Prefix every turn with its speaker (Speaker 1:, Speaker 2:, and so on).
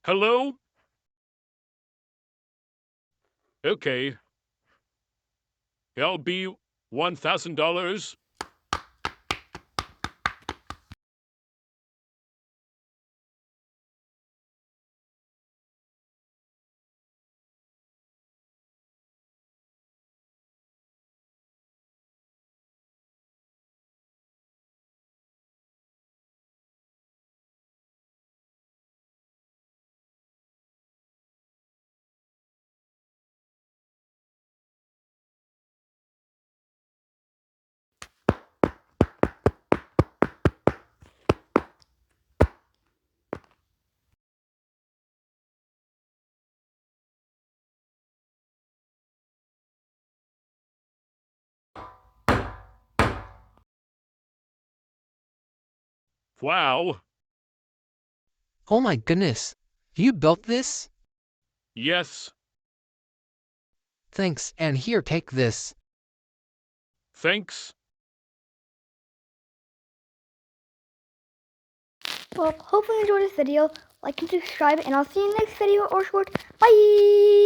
Speaker 1: Hello? Okay. It'll be $1,000. Wow.
Speaker 2: Oh my goodness. You built this?
Speaker 1: Yes.
Speaker 2: Thanks, and here, take this.
Speaker 1: Thanks.
Speaker 3: Well, hopefully you enjoyed this video. Like and subscribe, and I'll see you in the next video or short. Bye!